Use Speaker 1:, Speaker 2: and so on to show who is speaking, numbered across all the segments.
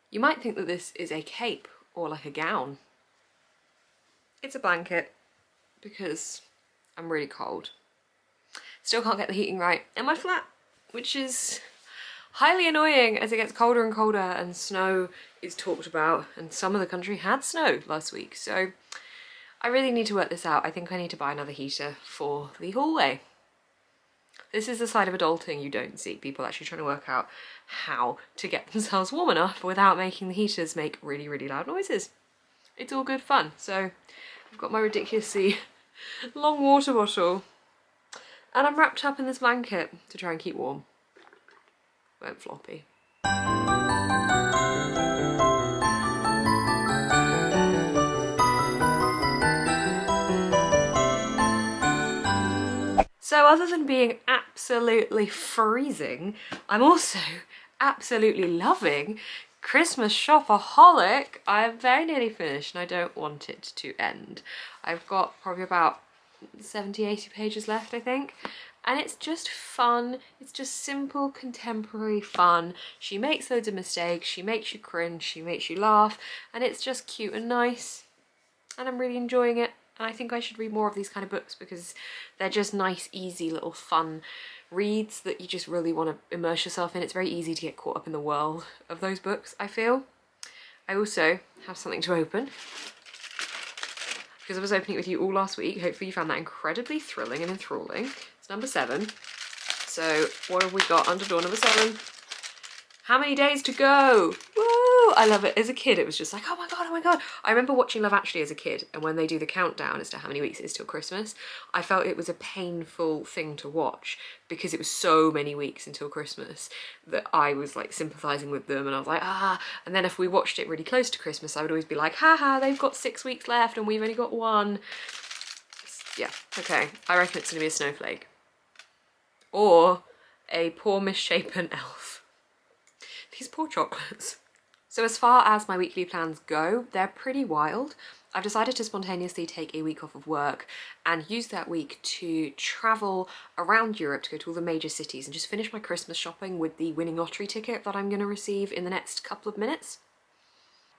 Speaker 1: You might think that this is a cape or like a gown. It's a blanket because I'm really cold. Still can't get the heating right in my flat, which is highly annoying as it gets colder and colder and snow is talked about, and some of the country had snow last week, so I really need to work this out. I think I need to buy another heater for the hallway. This is the side of adulting you don't see, people actually trying to work out how to get themselves warm enough without making the heaters make really, really loud noises. It's all good fun. So I've got my ridiculously long water bottle and I'm wrapped up in this blanket to try and keep warm. Went floppy. So other than being absolutely freezing, I'm also absolutely loving Christmas shopaholic. I'm very nearly finished and I don't want it to end. I've got probably about 70-80 pages left, I think. And it's just fun. It's just simple contemporary fun. She makes loads of mistakes, she makes you cringe, she makes you laugh, and it's just cute and nice. And I'm really enjoying it. And I think I should read more of these kind of books because they're just nice, easy, little fun reads that you just really want to immerse yourself in. It's very easy to get caught up in the world of those books, I feel. I also have something to open because I was opening it with you all last week. Hopefully you found that incredibly thrilling and enthralling. It's number 7. So what have we got under door number 7? How many days to go? Woo! I love it. As a kid, it was just like, oh my God, oh my God. I remember watching Love Actually as a kid, and when they do the countdown as to how many weeks it is till Christmas, I felt it was a painful thing to watch because it was so many weeks until Christmas that I was like sympathising with them, and I was like, ah. And then if we watched it really close to Christmas, I would always be like, haha, they've got 6 weeks left and we've only got 1. Yeah, okay. I reckon it's gonna be a snowflake. Or a poor misshapen elf. These poor chocolates. So as far as my weekly plans go, they're pretty wild. I've decided to spontaneously take a week off of work and use that week to travel around Europe to go to all the major cities and just finish my Christmas shopping with the winning lottery ticket that I'm going to receive in the next couple of minutes.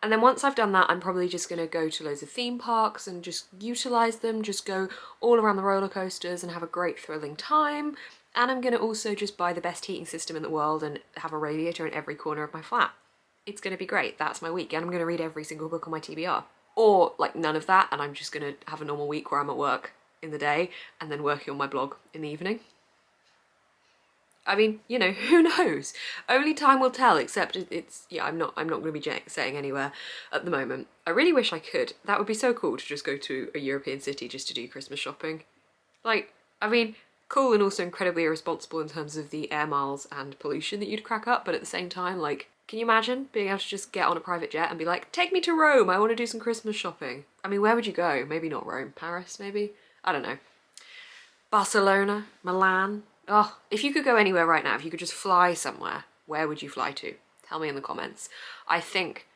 Speaker 1: And then once I've done that, I'm probably just going to go to loads of theme parks and just utilise them, just go all around the roller coasters and have a great thrilling time. And I'm going to also just buy the best heating system in the world and have a radiator in every corner of my flat. It's going to be great. That's my week. And I'm going to read every single book on my TBR. Or like none of that, and I'm just going to have a normal week where I'm at work in the day and then working on my blog in the evening. I mean, you know, who knows? Only time will tell, except it's, yeah, I'm not going to be saying anywhere at the moment. I really wish I could. That would be so cool to just go to a European city just to do Christmas shopping. Like, I mean, cool and also incredibly irresponsible in terms of the air miles and pollution that you'd crack up, but at the same time, like, can you imagine being able to just get on a private jet and be like, take me to Rome, I want to do some Christmas shopping? I mean, where would you go? Maybe not Rome, Paris, maybe? I don't know. Barcelona, Milan. Oh, if you could go anywhere right now, if you could just fly somewhere, where would you fly to? Tell me in the comments. I think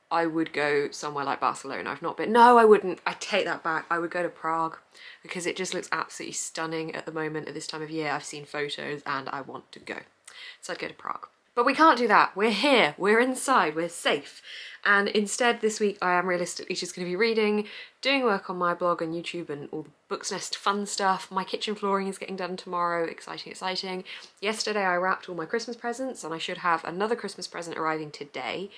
Speaker 1: I would go somewhere like Barcelona. I've not been. No, I wouldn't. I take that back. I would go to Prague because it just looks absolutely stunning at the moment at this time of year. I've seen photos and I want to go. So I'd go to Prague. But we can't do that. We're here. We're inside. We're safe. And instead this week I am realistically just going to be reading, doing work on my blog and YouTube and all the Books Nest fun stuff. My kitchen flooring is getting done tomorrow. Exciting, exciting. Yesterday I wrapped all my Christmas presents and I should have another Christmas present arriving today.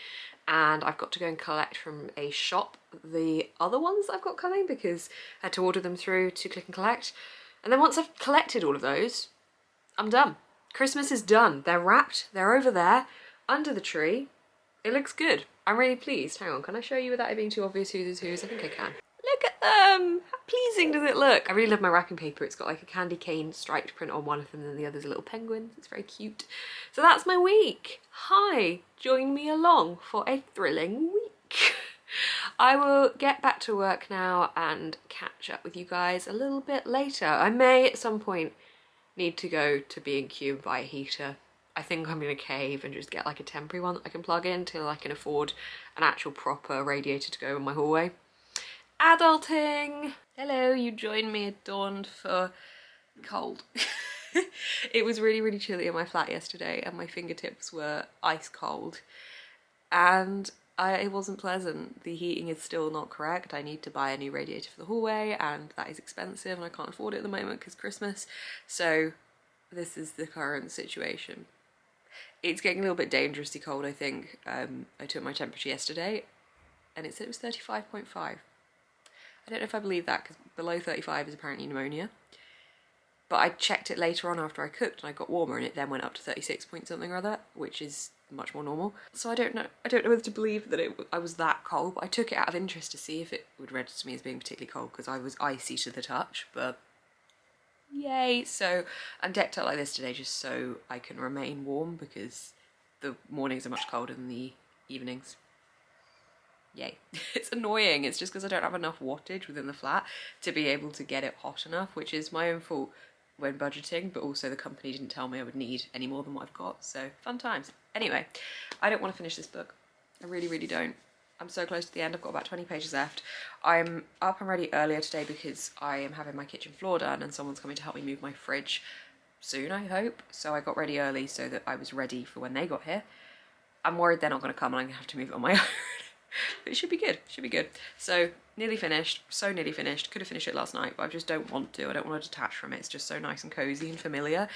Speaker 1: And I've got to go and collect from a shop the other ones I've got coming because I had to order them through to click and collect. And then once I've collected all of those, I'm done. Christmas is done. They're wrapped. They're over there under the tree. It looks good. I'm really pleased. Hang on, can I show you without it being too obvious whose is whose? I think I can. Look at them! How pleasing does it look? I really love my wrapping paper. It's got like a candy cane striped print on one of them and the other's a little penguin. It's very cute. So that's my week. Hi, join me along for a thrilling week. I will get back to work now and catch up with you guys a little bit later. I may at some point need to go to B&Q and buy a heater. I think I'm gonna cave and just get like a temporary one that I can plug in till I can afford an actual proper radiator to go in my hallway. Adulting! Hello, you joined me at dawn for cold. It was really, really chilly in my flat yesterday and my fingertips were ice cold. and it wasn't pleasant. The heating is still not correct. I need to buy a new radiator for the hallway, and that is expensive and I can't afford it at the moment because Christmas. So this is the current situation. It's getting a little bit dangerously cold, I think. I took my temperature yesterday and it said it was 35.5. I don't know if I believe that because below 35 is apparently pneumonia. But I checked it later on after I cooked and I got warmer, and it then went up to 36 point something or other, which is much more normal. So I don't know whether to believe that I was that cold, but I took it out of interest to see if it would register me as being particularly cold because I was icy to the touch, but yay. So I'm decked out like this today just so I can remain warm because the mornings are much colder than the evenings. Yay. It's annoying. It's just because I don't have enough wattage within the flat to be able to get it hot enough, which is my own fault when budgeting, but also the company didn't tell me I would need any more than what I've got, so fun times. Anyway, I don't want to finish this book. I really, really don't. I'm so close to the end. I've got about 20 pages left. I'm up and ready earlier today because I am having my kitchen floor done and someone's coming to help me move my fridge soon, I hope. So I got ready early so that I was ready for when they got here. I'm worried they're not going to come and I'm going to have to move it on my own. But it should be good, should be good. So nearly finished, so nearly finished. Could have finished it last night, but I just don't want to. I don't want to detach from it. It's just so nice and cozy and familiar.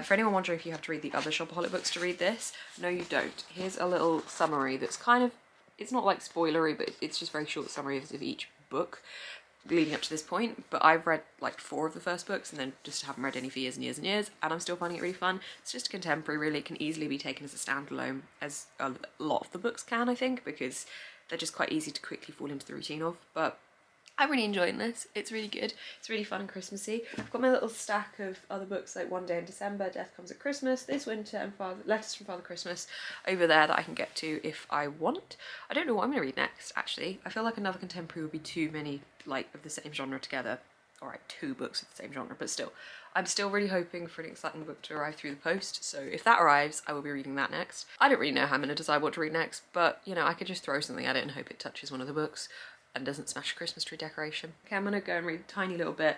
Speaker 1: For anyone wondering if you have to read the other Shopaholic books to read this, no you don't. Here's a little summary that's kind of, it's not like spoilery, but it's just very short summaries of each book leading up to this point. But I've read like 4 of the first books and then just haven't read any for years and years and years, and I'm still finding it really fun. It's just a contemporary, really. It can easily be taken as a standalone, as a lot of the books can, I think, because they're just quite easy to quickly fall into the routine of. But I'm really enjoying this. It's really good. It's really fun and Christmassy. I've got my little stack of other books like One Day in December, Death Comes at Christmas, This Winter, and Letters from Father Christmas over there that I can get to if I want. I don't know what I'm going to read next, actually. I feel like another contemporary would be too many like of the same genre together. Alright, 2 books of the same genre, but still. I'm still really hoping for an exciting book to arrive through the post, so if that arrives, I will be reading that next. I don't really know how I'm going to decide what to read next, but, you know, I could just throw something at it and hope it touches one of the books and doesn't smash a Christmas tree decoration. Okay, I'm going to go and read a tiny little bit.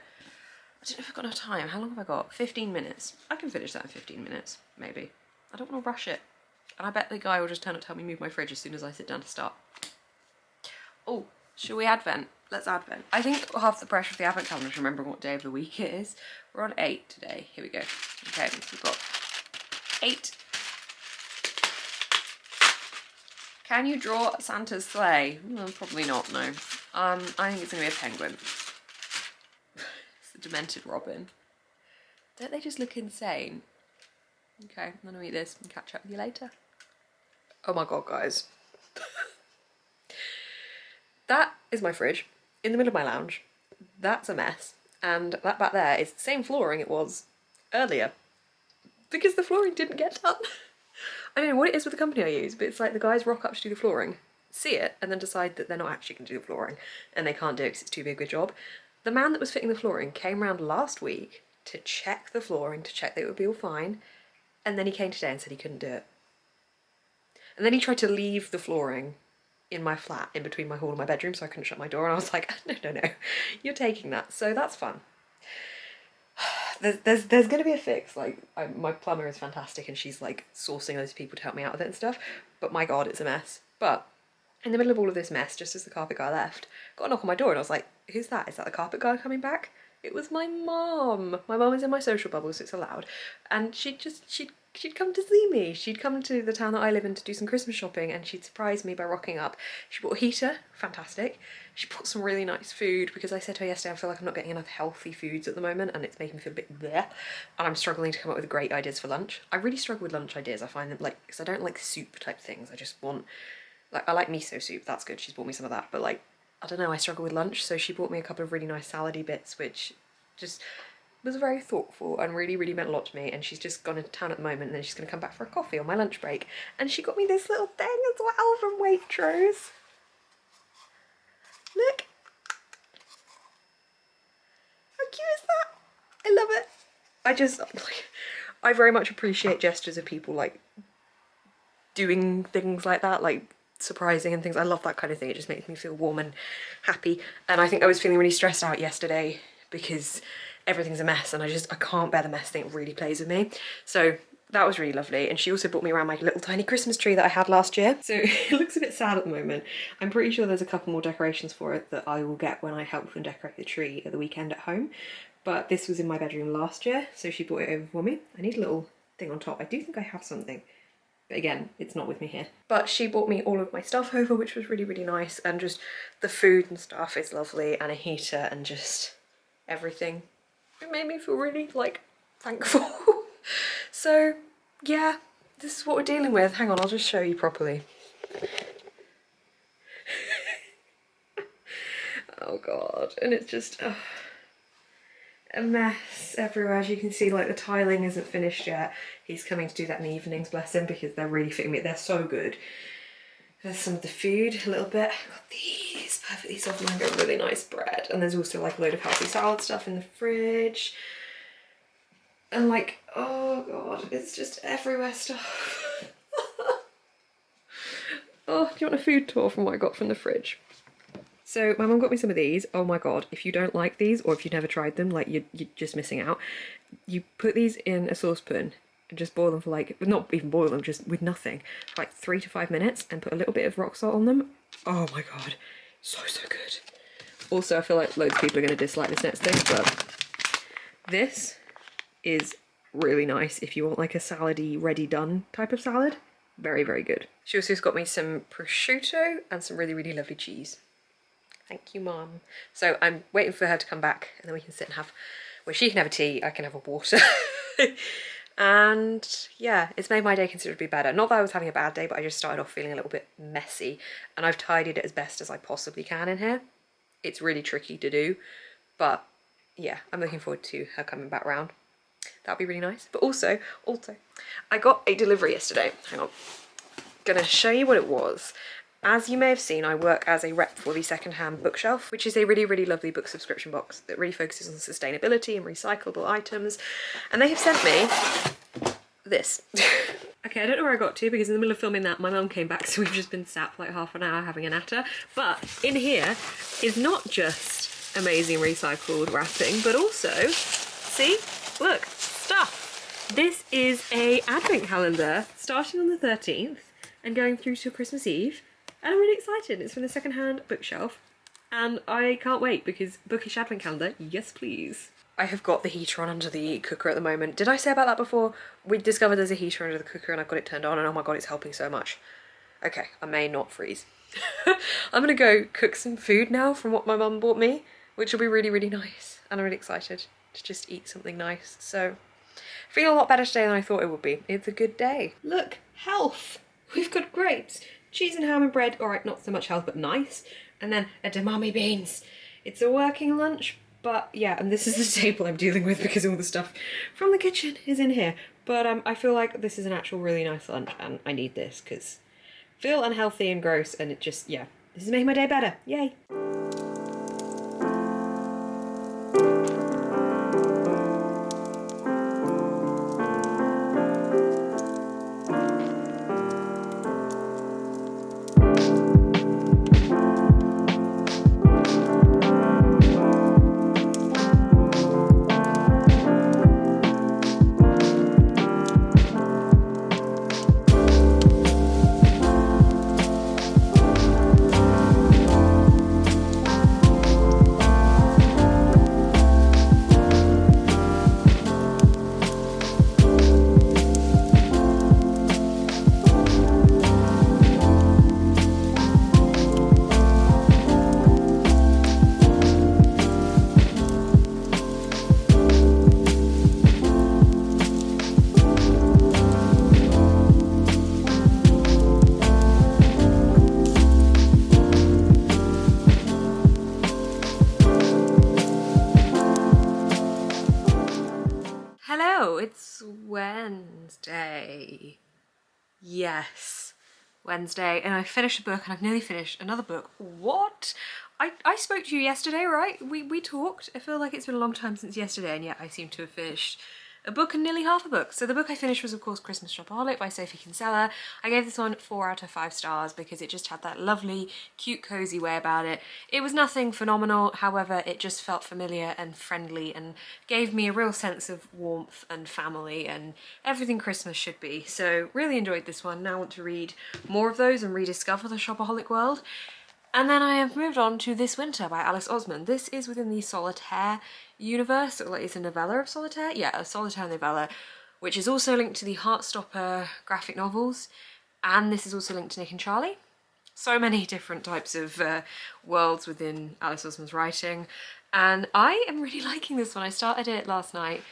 Speaker 1: I don't know if I've got enough time. How long have I got? 15 minutes. I can finish that in 15 minutes, maybe. I don't want to rush it. And I bet the guy will just turn up to help me move my fridge as soon as I sit down to start. Oh, shall we advent? Let's advent. I think half the pressure of the advent calendar is remembering what day of the week it is. We're on 8 today. Here we go. Okay, we've got 8. Can you draw Santa's sleigh? No, probably not, no. I think it's going to be a penguin. It's a demented robin. Don't they just look insane? Okay, I'm going to eat this and catch up with you later. Oh my god, guys. That is my fridge in the middle of my lounge. That's a mess. And that back there is the same flooring it was earlier. Because the flooring didn't get done. I don't know what it is with the company I use, but it's like the guys rock up to do the flooring, see it, and then decide that they're not actually going to do the flooring, and they can't do it because it's too big a job. The man that was fitting the flooring came around last week to check the flooring, to check that it would be all fine, and then he came today and said he couldn't do it. And then he tried to leave the flooring in my flat, in between my hall and my bedroom, so I couldn't shut my door, and I was like, no, you're taking that. So that's fun. There's going to be a fix. Like, my plumber is fantastic and she's like sourcing those people to help me out with it and stuff, but my god, it's a mess. But in the middle of all of this mess, just as the carpet guy left, got a knock on my door and I was like, who's that? Is that the carpet guy coming back? It was my mum. My mum is in my social bubble, so it's allowed, and she'd come to see me. She'd come to the town that I live in to do some Christmas shopping, and she'd surprise me by rocking up. She bought a heater, fantastic. She bought some really nice food, because I said to her yesterday I feel like I'm not getting enough healthy foods at the moment, and it's making me feel a bit bleh, and I'm struggling to come up with great ideas for lunch. I really struggle with lunch ideas. I find them, like, because I don't like soup type things. I just want, like, I like miso soup, that's good. She's bought me some of that, but like, I don't know, I struggle with lunch, so she bought me a couple of really nice salady bits, which just was very thoughtful and really, really meant a lot to me. And she's just gone into town at the moment, and then she's going to come back for a coffee on my lunch break. And she got me this little thing as well from Waitrose. Look. How cute is that? I love it. I very much appreciate gestures of people like doing things like that, like surprising and things. I love that kind of thing. It just makes me feel warm and happy. And I think I was feeling really stressed out yesterday because everything's a mess, and I can't bear the mess thing. It really plays with me. So that was really lovely. And she also brought me around my little tiny Christmas tree that I had last year. So it looks a bit sad at the moment. I'm pretty sure there's a couple more decorations for it that I will get when I help them decorate the tree at the weekend at home. But this was in my bedroom last year, so she brought it over for me. I need a little thing on top. I do think I have something. But again, it's not with me here. But she brought me all of my stuff over, which was really, really nice. And just the food and stuff is lovely, and a heater and just everything. It made me feel really, like, thankful. So, yeah, this is what we're dealing with. Hang on, I'll just show you properly. Oh God, and it's just a mess everywhere. As you can see, like, the tiling isn't finished yet. He's coming to do that in the evenings, bless him, because they're really fitting me. They're so good. There's some of the food, a little bit. I've got these perfectly soft mango, really nice bread. And there's also like a load of healthy salad stuff in the fridge. And like, oh God, it's just everywhere stuff. Oh, do you want a food tour from what I got from the fridge? So my mum got me some of these. Oh my God, if you don't like these, or if you've never tried them, like you're just missing out. You put these in a saucepan and just boil them for like, not even boil them, just with nothing, for like 3 to 5 minutes, and put a little bit of rock salt on them. Oh my God, so good. Also, I feel like loads of people are going to dislike this next thing, but this is really nice if you want like a salady, ready done type of salad. Very, very good. She also got me some prosciutto and some really, really lovely cheese. Thank you, Mum. So I'm waiting for her to come back, and then we can sit and have, well, she can have a tea, I can have a water. And yeah, it's made my day considerably better. Not that I was having a bad day, but I just started off feeling a little bit messy, and I've tidied it as best as I possibly can in here. It's really tricky to do, but yeah, I'm looking forward to her coming back round. That'd be really nice. But also, I got a delivery yesterday. Hang on. Gonna show you what it was. As you may have seen, I work as a rep for the Secondhand Bookshelf, which is a really, really lovely book subscription box that really focuses on sustainability and recyclable items. And they have sent me this. Okay, I don't know where I got to, because in the middle of filming that, my mum came back, so we've just been sat for like half an hour having a natter. But in here is not just amazing recycled wrapping, but also, see, look, stuff. This is a advent calendar starting on the 13th and going through to Christmas Eve. And I'm really excited. It's from the Secondhand Bookshelf, and I can't wait, because bookish advent calendar, yes please. I have got the heater on under the cooker at the moment. Did I say about that before? We discovered there's a heater under the cooker, and I've got it turned on, and oh my God, it's helping so much. Okay, I may not freeze. I'm gonna go cook some food now from what my mum bought me, which will be really, really nice, and I'm really excited to just eat something nice. So, feel a lot better today than I thought it would be. It's a good day. Look, health. We've got grapes. Cheese and ham and bread, alright, not so much health, but nice. And then edamame beans. It's a working lunch, but yeah, and this is the table I'm dealing with because all the stuff from the kitchen is in here. But I feel like this is an actual really nice lunch, and I need this because I feel unhealthy and gross, and it just, yeah, this is making my day better. Yay! It's Wednesday. Yes, Wednesday, and I finished a book, and I've nearly finished another book. What? I spoke to you yesterday, right? We talked. I feel like it's been a long time since yesterday, and yet I seem to have finished a book and nearly half a book. So the book I finished was of course Christmas Shopaholic by Sophie Kinsella. I gave this one 4 out of 5 stars because it just had that lovely, cute, cozy way about it. It was nothing phenomenal, however, it just felt familiar and friendly and gave me a real sense of warmth and family and everything Christmas should be. So really enjoyed this one. Now I want to read more of those and rediscover the Shopaholic world. And then I have moved on to This Winter by Alice Osmond. This is within the Solitaire universe, or like it's a novella of Solitaire? Yeah, a Solitaire novella, which is also linked to the Heartstopper graphic novels, and this is also linked to Nick and Charlie. So many different types of worlds within Alice Osmond's writing, and I am really liking this one. I started it last night,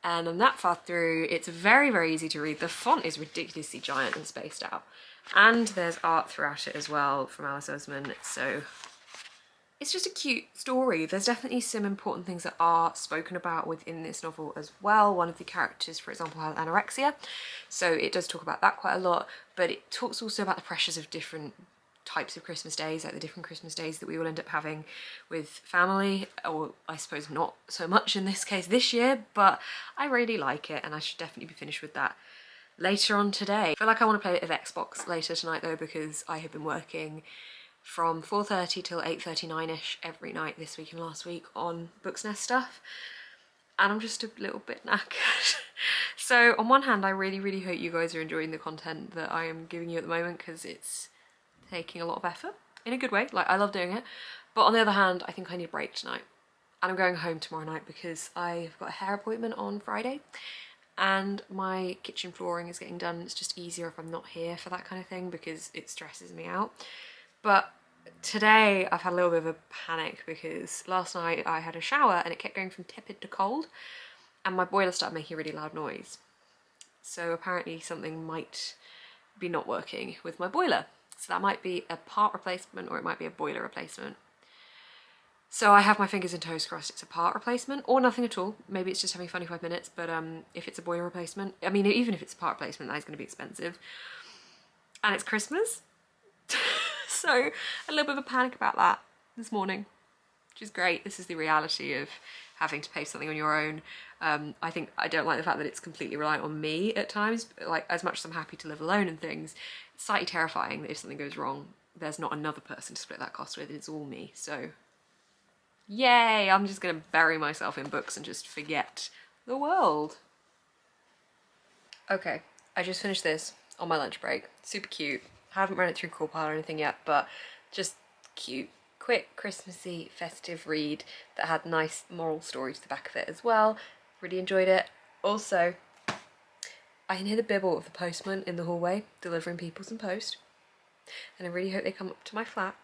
Speaker 1: and I'm that far through. It's very, very easy to read. The font is ridiculously giant and spaced out. And there's art throughout it as well from Alice Osmond, so it's just a cute story. There's definitely some important things that are spoken about within this novel as well. One of the characters, for example, has anorexia, so it does talk about that quite a lot, but it talks also about the pressures of different types of Christmas days, like the different Christmas days that we will end up having with family, or I suppose not so much in this case this year, but I really like it and I should definitely be finished with that later on today. I feel like I want to play a bit of Xbox later tonight though, because I have been working from 4:30 till 8:39ish every night this week and last week on Books Nest stuff, and I'm just a little bit knackered. So on one hand, I really, really hope you guys are enjoying the content that I am giving you at the moment, because it's taking a lot of effort in a good way. Like, I love doing it, but on the other hand, I think I need a break tonight, and I'm going home tomorrow night because I've got a hair appointment on Friday and my kitchen flooring is getting done. It's just easier if I'm not here for that kind of thing because it stresses me out. But today I've had a little bit of a panic because last night I had a shower and it kept going from tepid to cold, and my boiler started making a really loud noise. So apparently something might be not working with my boiler. So that might be a part replacement or it might be a boiler replacement. So I have my fingers and toes crossed it's a part replacement or nothing at all. Maybe it's just having funny 5 minutes, but if it's a boiler replacement, I mean, even if it's a part replacement, that is going to be expensive. And it's Christmas. So a little bit of a panic about that this morning, which is great. This is the reality of having to pay something on your own. I think I don't like the fact that it's completely reliant on me at times. Like, as much as I'm happy to live alone and things, it's slightly terrifying that if something goes wrong, there's not another person to split that cost with. It's all me. So yay, I'm just gonna bury myself in books and just forget the world. Okay, I just finished this on my lunch break. Super cute. I haven't run it through Coolpile or anything yet, but just cute, quick, Christmassy, festive read that had nice moral story to the back of it as well. Really enjoyed it. Also, I can hear the bibble of the postman in the hallway delivering people some post, and I really hope they come up to my flat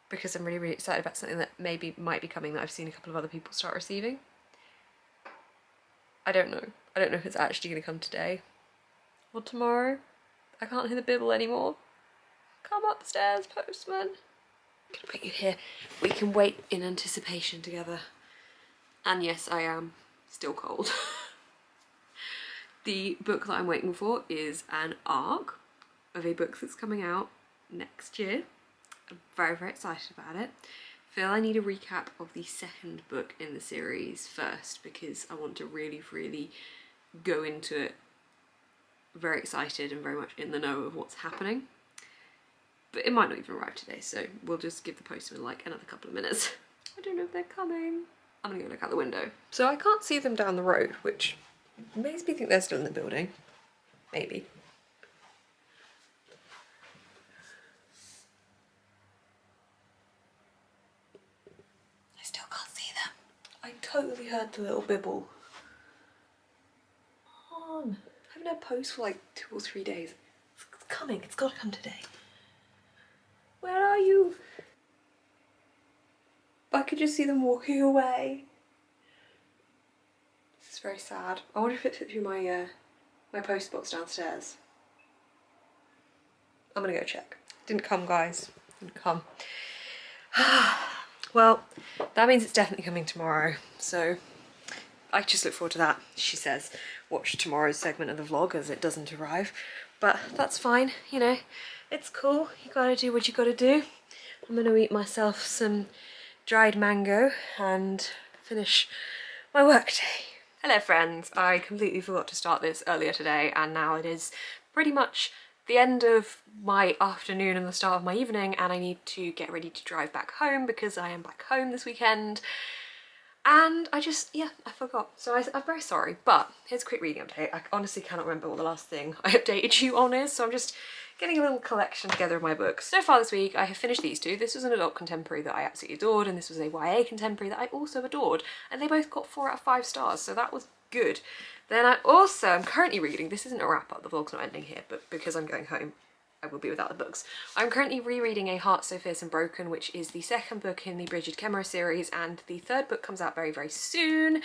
Speaker 1: because I'm really, really excited about something that maybe might be coming that I've seen a couple of other people start receiving. I don't know. I don't know if it's actually going to come today or tomorrow. I can't hear the bibble anymore. Come upstairs, postman. I'm gonna put you here. We can wait in anticipation together. And yes, I am still cold. The book that I'm waiting for is an ARC of a book that's coming out next year. I'm very, very excited about it. I feel I need a recap of the second book in the series first because I want to really, really go into it very excited and very much in the know of what's happening. But it might not even arrive today, so we'll just give the postman like another couple of minutes. I don't know if they're coming. I'm gonna go look out the window. So I can't see them down the road, which makes me think they're still in the building. Maybe. I still can't see them. I totally heard the little bibble. Come on. I haven't had post for like 2 or 3 days. It's coming, it's gotta come today. Where are you? I could just see them walking away. This is very sad. I wonder if it fit through my my post box downstairs. I'm gonna go check. Didn't come, guys. Didn't come. Well, that means it's definitely coming tomorrow. So I just look forward to that. She says, watch tomorrow's segment of the vlog as it doesn't arrive. But that's fine, you know. It's cool, you gotta do what you gotta do. I'm gonna eat myself some dried mango and finish my work day. Hello friends, I completely forgot to start this earlier today and now it is pretty much the end of my afternoon and the start of my evening and I need to get ready to drive back home because I am back home this weekend and I forgot. So I'm very sorry, but here's a quick reading update. I honestly cannot remember what the last thing I updated you on is, so I'm just getting a little collection together of my books. So far this week I have finished these two. This was an adult contemporary that I absolutely adored and this was a YA contemporary that I also adored and they both got 4 out of 5 stars, so that was good. Then I'm currently reading, this isn't a wrap up, the vlog's not ending here, but because I'm going home I will be without the books. I'm currently rereading A Heart So Fierce and Broken, which is the second book in the Bridget Kemmerer series and the third book comes out very, very soon.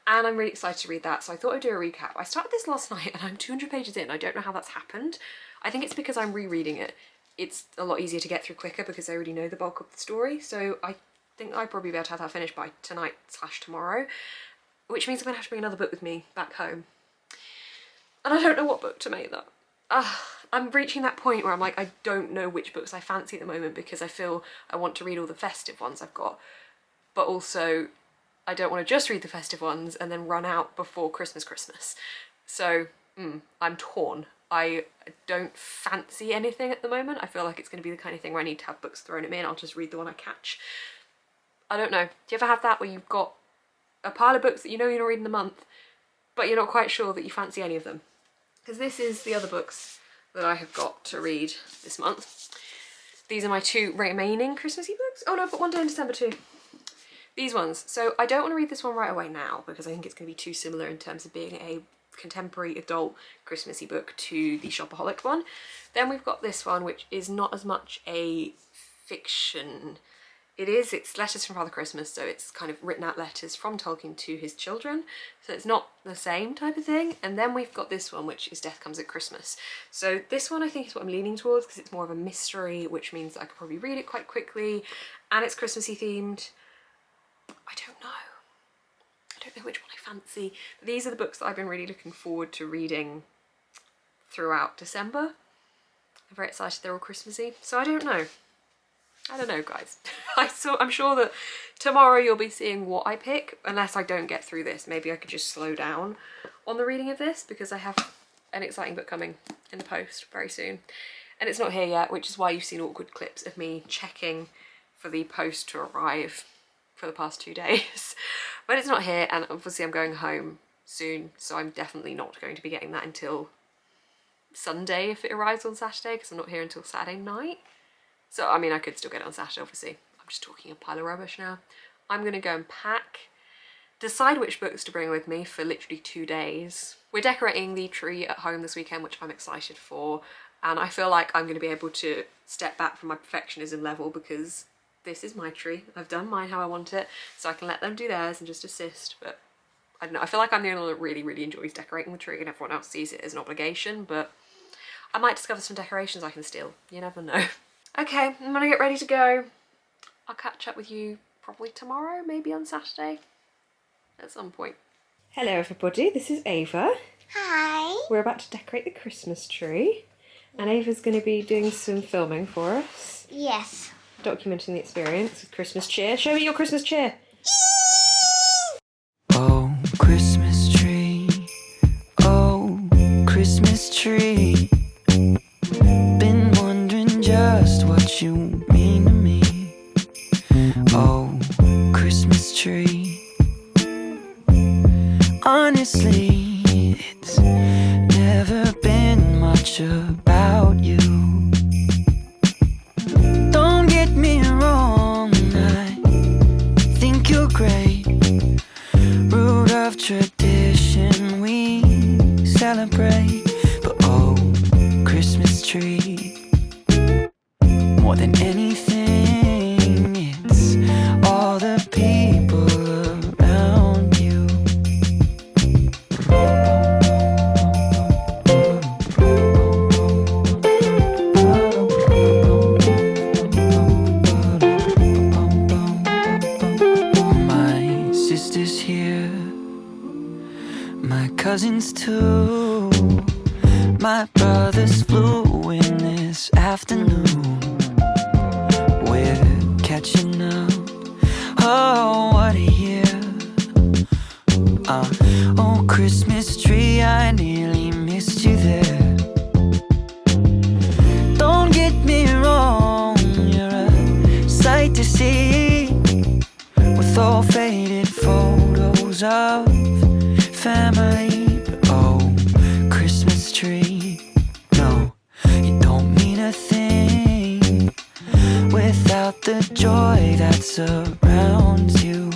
Speaker 1: And I'm really excited to read that, so I thought I'd do a recap. I started this last night and I'm 200 pages in. I don't know how that's happened. I think it's because I'm rereading it. It's a lot easier to get through quicker because I already know the bulk of the story, so I think I'd probably be able to have that finished by tonight/tomorrow, which means I'm gonna have to bring another book with me back home. And I don't know what book to make that. I'm reaching that point where I'm like, I don't know which books I fancy at the moment because I feel I want to read all the festive ones I've got, but also I don't want to just read the festive ones and then run out before Christmas. So I'm torn. I don't fancy anything at the moment. I feel like it's going to be the kind of thing where I need to have books thrown at me and I'll just read the one I catch. I don't know. Do you ever have that where you've got a pile of books that you know you're going to read in the month, but you're not quite sure that you fancy any of them? Because this is the other books that I have got to read this month. These are my 2 remaining Christmassy books. Oh no, I've got one day in December too. These ones. So I don't want to read this one right away now because I think it's going to be too similar in terms of being a contemporary adult Christmassy book to the Shopaholic one. Then we've got this one, which is not as much a fiction. It's letters from Father Christmas, so it's kind of written out letters from Tolkien to his children, so it's not the same type of thing. And then we've got this one, which is Death Comes at Christmas. So this one I think is what I'm leaning towards because it's more of a mystery, which means I could probably read it quite quickly, and it's Christmassy themed. I don't know which one I fancy, but these are the books that I've been really looking forward to reading throughout December. I'm very excited they're all Christmassy, so I don't know, guys. I'm sure that tomorrow you'll be seeing what I pick, unless I don't get through this. Maybe I could just slow down on the reading of this because I have an exciting book coming in the post very soon. And it's not here yet, which is why you've seen awkward clips of me checking for the post to arrive for the past 2 days. But it's not here, and obviously I'm going home soon, so I'm definitely not going to be getting that until Sunday if it arrives on Saturday, because I'm not here until Saturday night. So, I mean, I could still get it on Saturday, obviously. I'm just talking a pile of rubbish now. I'm going to go and pack, decide which books to bring with me for literally 2 days. We're decorating the tree at home this weekend, which I'm excited for, and I feel like I'm going to be able to step back from my perfectionism level because this is my tree. I've done mine how I want it, so I can let them do theirs and just assist. But I don't know, I feel like I'm the only one that really, really enjoys decorating the tree and everyone else sees it as an obligation, but I might discover some decorations I can steal. You never know. Okay, I'm gonna get ready to go. I'll catch up with you probably tomorrow, maybe on Saturday, at some point. Hello everybody, this is Ava.
Speaker 2: Hi.
Speaker 1: We're about to decorate the Christmas tree, and Ava's going to be doing some filming for us.
Speaker 2: Yes.
Speaker 1: Documenting the experience with Christmas cheer. Show me your Christmas cheer.
Speaker 3: Oh, Christmas tree. Oh, Christmas tree. Been wondering just what you mean to me. Oh, Christmas tree. Honestly, it's never been much about you. Don't get me wrong, I think you're great. Root of tradition we celebrate. But oh, Christmas tree, more than anything, it's all the people around you. My sister's here, my cousins too. My brothers flew in this afternoon. We're catching up. Oh, what a year. Oh, with old faded photos of family. But oh, Christmas tree, no, you don't mean a thing without the joy that surrounds you.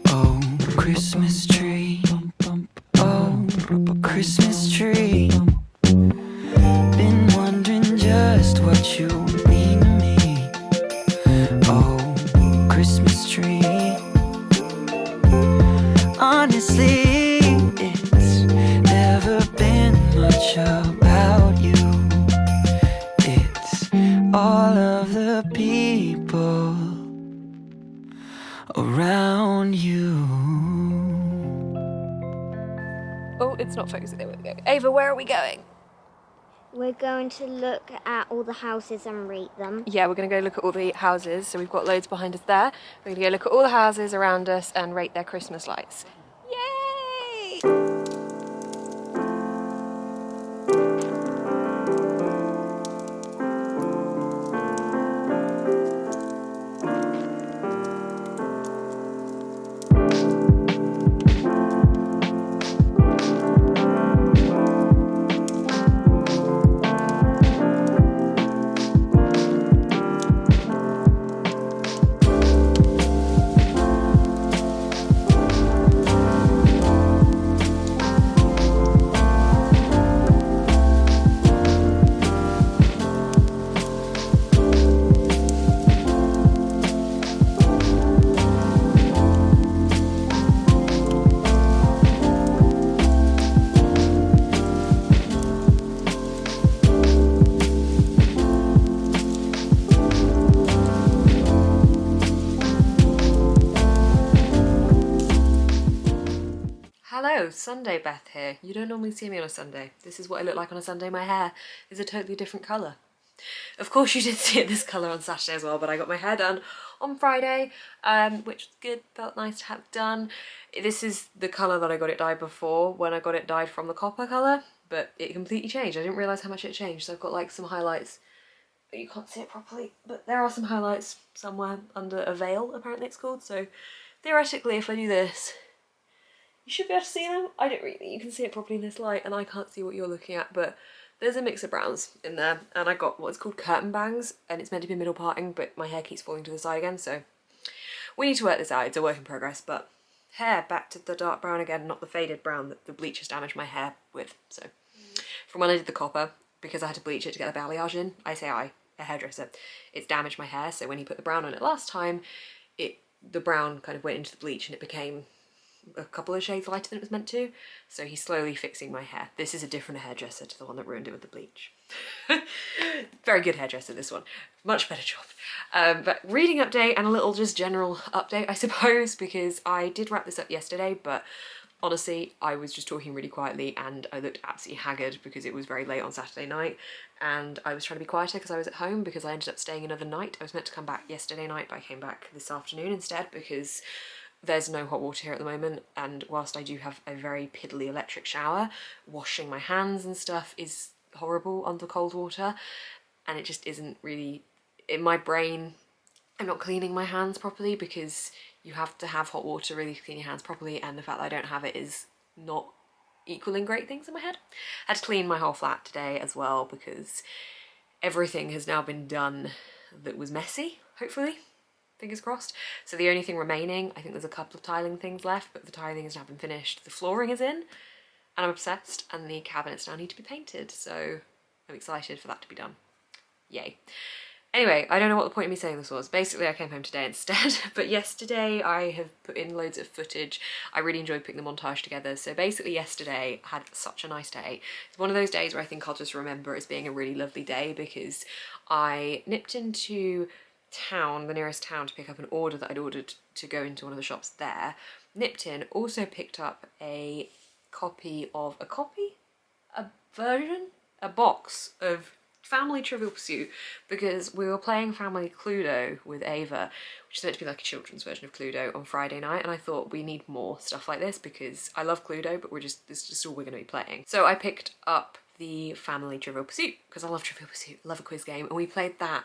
Speaker 3: Oh, Christmas tree, oh, Christmas tree, been wondering just what you mean to me. Oh, Christmas tree, honestly, it's never been much about you. It's all of the people around you.
Speaker 1: Oh, it's not focusing. There we go. Ava, where are we going?
Speaker 2: We're going to look at all the houses and rate them.
Speaker 1: Yeah, we're going to go look at all the houses. So we've got loads behind us there. We're going to go look at all the houses around us and rate their Christmas lights. Yay! Hello, Sunday Beth here. You don't normally see me on a Sunday. This is what I look like on a Sunday. My hair is a totally different colour. Of course you did see it this colour on Saturday as well, but I got my hair done on Friday, which was good, felt nice to have done. This is the colour that I got it dyed before, when I got it dyed from the copper colour, but it completely changed. I didn't realise how much it changed, so I've got like some highlights. You can't see it properly, but there are some highlights somewhere under a veil, apparently it's called, so theoretically if I do this, you should be able to see them. I don't really think you can see it properly in this light, and I can't see what you're looking at, but there's a mix of browns in there, and I got what's called curtain bangs, and it's meant to be middle parting, but my hair keeps falling to the side again, so we need to work this out. It's a work in progress, but hair back to the dark brown again, not the faded brown that the bleach has damaged my hair with. So from when I did the copper, because I had to bleach it to get the balayage in, I say I, a hairdresser, it's damaged my hair, so when he put the brown on it last time, the brown kind of went into the bleach and it became a couple of shades lighter than it was meant to, so he's slowly fixing my hair. This is a different hairdresser to the one that ruined it with the bleach. Very good hairdresser, this one. Much better job. But reading update and a little just general update, I suppose, because I did wrap this up yesterday, but honestly, I was just talking really quietly and I looked absolutely haggard because it was very late on Saturday night, and I was trying to be quieter because I was at home because I ended up staying another night. I was meant to come back yesterday night, but I came back this afternoon instead because there's no hot water here at the moment, and whilst I do have a very piddly electric shower, washing my hands and stuff is horrible under cold water, and it just isn't really, in my brain, I'm not cleaning my hands properly because you have to have hot water really to clean your hands properly, and the fact that I don't have it is not equaling great things in my head. I had to clean my whole flat today as well because everything has now been done that was messy, hopefully. Fingers crossed. So the only thing remaining, I think there's a couple of tiling things left, but the tiling has now been finished. The flooring is in, and I'm obsessed, and the cabinets now need to be painted, so I'm excited for that to be done. Yay. Anyway, I don't know what the point of me saying this was. Basically, I came home today instead, but yesterday I have put in loads of footage. I really enjoyed putting the montage together. So basically yesterday I had such a nice day. It's one of those days where I think I'll just remember as being a really lovely day because I nipped into town, the nearest town, to pick up an order that I'd ordered to go into one of the shops there. Nipped in, also picked up a box of family Trivial Pursuit because we were playing family Cluedo with Ava, which is meant to be like a children's version of Cluedo, on Friday night, and I thought we need more stuff like this because I love Cluedo, but this is just all we're going to be playing. So I picked up the family Trivial Pursuit because I love Trivial Pursuit, love a quiz game, and we played that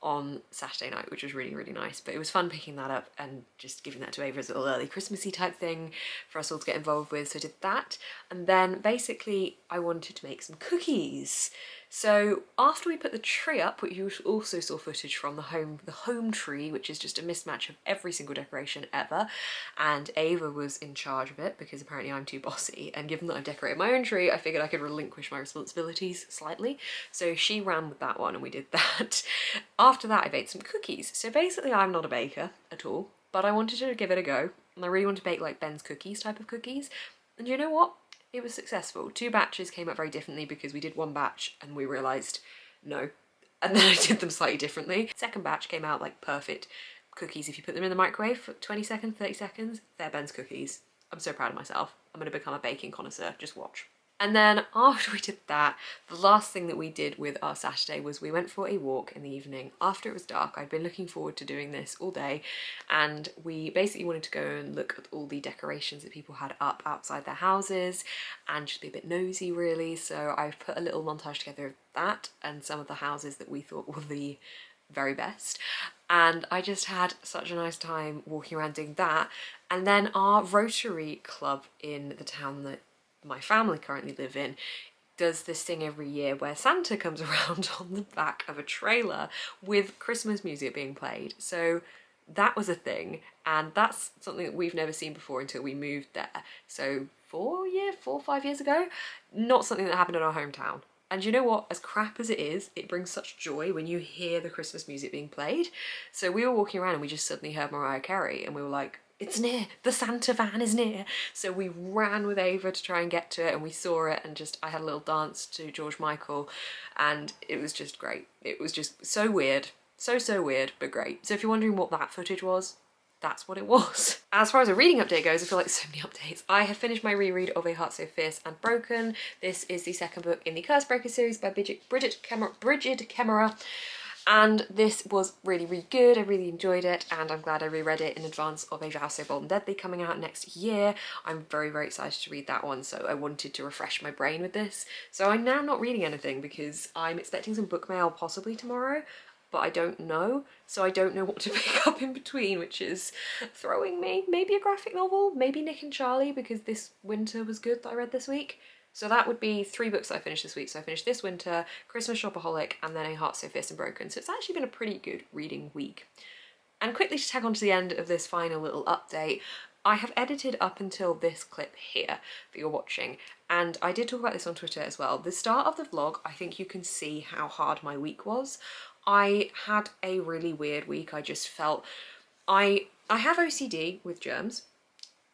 Speaker 1: on Saturday night, which was really, really nice. But it was fun picking that up and just giving that to Ava as a little early Christmassy type thing for us all to get involved with. So I did that, and then basically I wanted to make some cookies. So after we put the tree up, which you also saw footage from the home tree, which is just a mismatch of every single decoration ever, and Ava was in charge of it because apparently I'm too bossy, and given that I've decorated my own tree, I figured I could relinquish my responsibilities slightly. So she ran with that one and we did that. After that I baked some cookies. So basically I'm not a baker at all, but I wanted to give it a go, and I really wanted to bake like Ben's Cookies type of cookies, and you know what? It was successful. 2 batches came out very differently because we did one batch and we realised no, and then I did them slightly differently. Second batch came out like perfect cookies. If you put them in the microwave for 20 seconds, 30 seconds, they're Ben's Cookies. I'm so proud of myself. I'm going to become a baking connoisseur, just watch. And then after we did that, the last thing that we did with our Saturday was we went for a walk in the evening after it was dark. I'd been looking forward to doing this all day, and we basically wanted to go and look at all the decorations that people had up outside their houses and just be a bit nosy really. So I've put a little montage together of that and some of the houses that we thought were the very best, and I just had such a nice time walking around doing that. And then our Rotary Club in the town that my family currently live in does this thing every year where Santa comes around on the back of a trailer with Christmas music being played. So that was a thing, and that's something that we've never seen before until we moved there. So 4 or 5 years ago, not something that happened in our hometown. And you know what, as crap as it is, it brings such joy when you hear the Christmas music being played. So we were walking around and we just suddenly heard Mariah Carey and we were like, it's near, the Santa van is near. So we ran with Ava to try and get to it, and we saw it, and just I had a little dance to George Michael, and it was just great. It was just so weird, so weird, but great. So if you're wondering what that footage was, that's what it was. As far as a reading update goes, I feel like so many updates. I have finished my reread of A Heart So Fierce and Broken. This is the second book in the Cursebreaker series by Brigid Kemmerer. And this was really, really good. I really enjoyed it, and I'm glad I reread it in advance of A Vow So Bold and Deadly coming out next year. I'm very, very excited to read that one, so I wanted to refresh my brain with this. So I'm now not reading anything because I'm expecting some book mail possibly tomorrow, but I don't know. So I don't know what to pick up in between, which is throwing me. Maybe a graphic novel, maybe Nick and Charlie, because This Winter was good that I read this week. So that would be 3 books that I finished this week. So I finished This Winter, Christmas Shopaholic, and then A Heart So Fierce and Broken. So it's actually been a pretty good reading week. And quickly to tag on to the end of this final little update, I have edited up until this clip here that you're watching, and I did talk about this on Twitter as well. The start of the vlog, I think you can see how hard my week was. I had a really weird week. I just felt, I have OCD with germs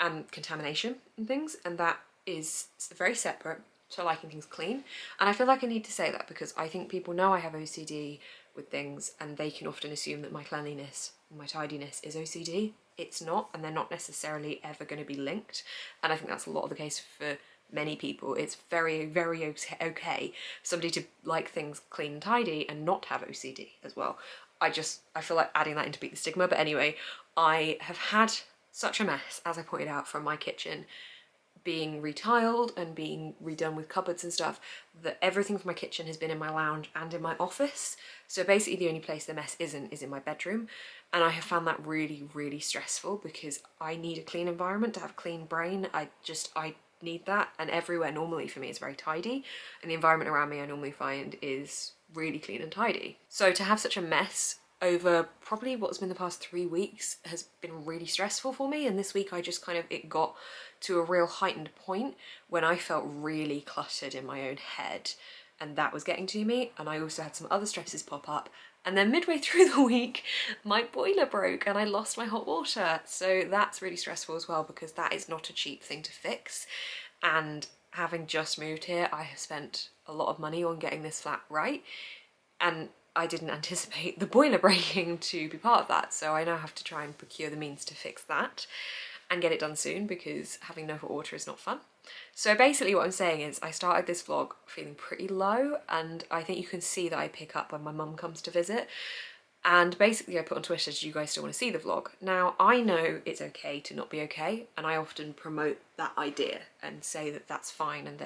Speaker 1: and contamination and things, and that is very separate to liking things clean. And I feel like I need to say that because I think people know I have OCD with things, and they can often assume that my cleanliness, my tidiness is OCD. It's not, and they're not necessarily ever going to be linked. And I think that's a lot of the case for many people. It's very, very okay for somebody to like things clean and tidy and not have OCD as well. I feel like adding that in to beat the stigma. But anyway, I have had such a mess, as I pointed out, from my kitchen being retiled and being redone with cupboards and stuff, that everything from my kitchen has been in my lounge and in my office. So basically the only place the mess isn't is in my bedroom. And I have found that really, really stressful because I need a clean environment to have a clean brain. I need that, and everywhere normally for me is very tidy, and the environment around me I normally find is really clean and tidy. So to have such a mess over probably what's been the past 3 weeks has been really stressful for me, and this week I just it got to a real heightened point when I felt really cluttered in my own head, and that was getting to me. And I also had some other stresses pop up, and then midway through the week my boiler broke and I lost my hot water, so that's really stressful as well because that is not a cheap thing to fix. And having just moved here, I have spent a lot of money on getting this flat right, and I didn't anticipate the boiler breaking to be part of that, so I now have to try and procure the means to fix that. and get it done soon because having no hot water is not fun. So basically what I'm saying is I started this vlog feeling pretty low, and I think you can see that I pick up when my mum comes to visit. And basically I put on Twitter, do you guys still want to see the vlog? Now, I know it's okay to not be okay, and I often promote that idea and say that that's fine. And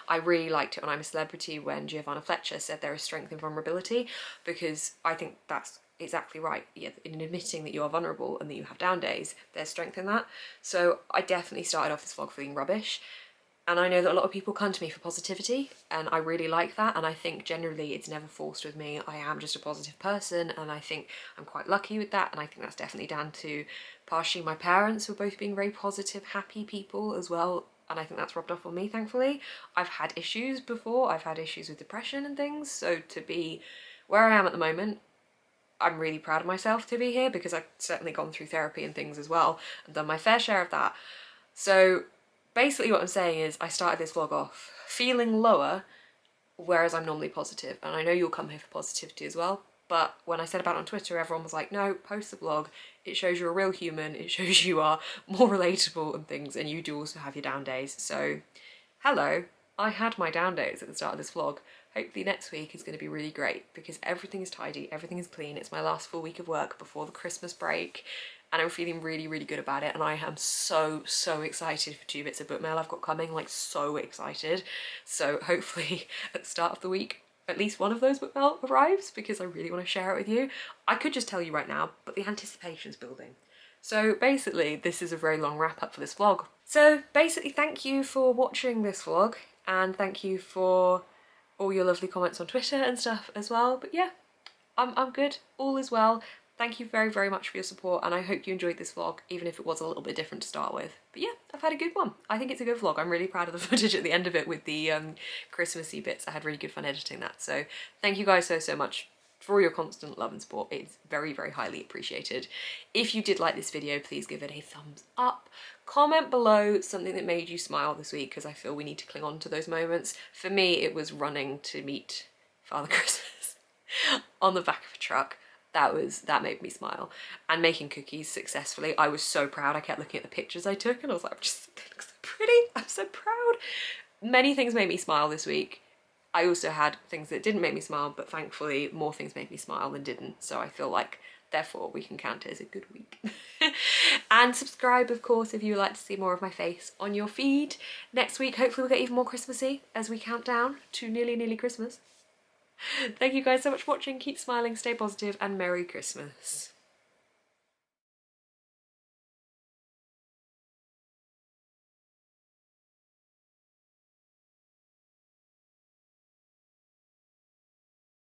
Speaker 1: I really liked it on I'm a Celebrity when Giovanna Fletcher said there is strength in vulnerability, because I think that's exactly right. Yeah, in admitting that you are vulnerable and that you have down days, there's strength in that. So I definitely started off this vlog feeling rubbish. And I know that a lot of people come to me for positivity, and I really like that, and I think generally it's never forced with me. I am just a positive person, and I think I'm quite lucky with that, and I think that's definitely down to partially my parents, who are both being very positive, happy people as well, and I think that's rubbed off on me, thankfully. I've had issues before, I've had issues with depression and things, so to be where I am at the moment, I'm really proud of myself to be here, because I've certainly gone through therapy and things as well, and done my fair share of that. So basically what I'm saying is I started this vlog off feeling lower, whereas I'm normally positive, and I know you'll come here for positivity as well, but when I said about it on Twitter, everyone was like, no, post the vlog, it shows you're a real human, it shows you are more relatable and things, and you do also have your down days. So hello, I had my down days at the start of this vlog. Hopefully next week is going to be really great, because everything is tidy, everything is clean. It's my last full week of work before the Christmas break, and I'm feeling really, really good about it, and I am so excited for 2 bits of book mail I've got coming, like so excited. So hopefully at the start of the week, at least one of those book mail arrives, because I really want to share it with you. I could just tell you right now, but the anticipation's building. So basically this is a very long wrap up for this vlog. So basically thank you for watching this vlog, and thank you for all your lovely comments on Twitter and stuff as well. But yeah, I'm good, all is well. Thank you very, very much for your support, and I hope you enjoyed this vlog, even if it was a little bit different to start with. But yeah, I've had a good one. I think it's a good vlog. I'm really proud of the footage at the end of it with the Christmassy bits. I had really good fun editing that. So thank you guys so much for all your constant love and support. It's very, very highly appreciated. If you did like this video, please give it a thumbs up. Comment below something that made you smile this week, because I feel we need to cling on to those moments. For me, it was running to meet Father Christmas on the back of a truck. That made me smile. And making cookies successfully. I was so proud. I kept looking at the pictures I took and I was like, they look so pretty. I'm so proud. Many things made me smile this week. I also had things that didn't make me smile, but thankfully more things made me smile than didn't. So I feel like, therefore, we can count it as a good week. And subscribe, of course, if you would like to see more of my face on your feed. Next week, hopefully we'll get even more Christmassy as we count down to nearly Christmas. Thank you guys so much for watching. Keep smiling, stay positive, and Merry Christmas.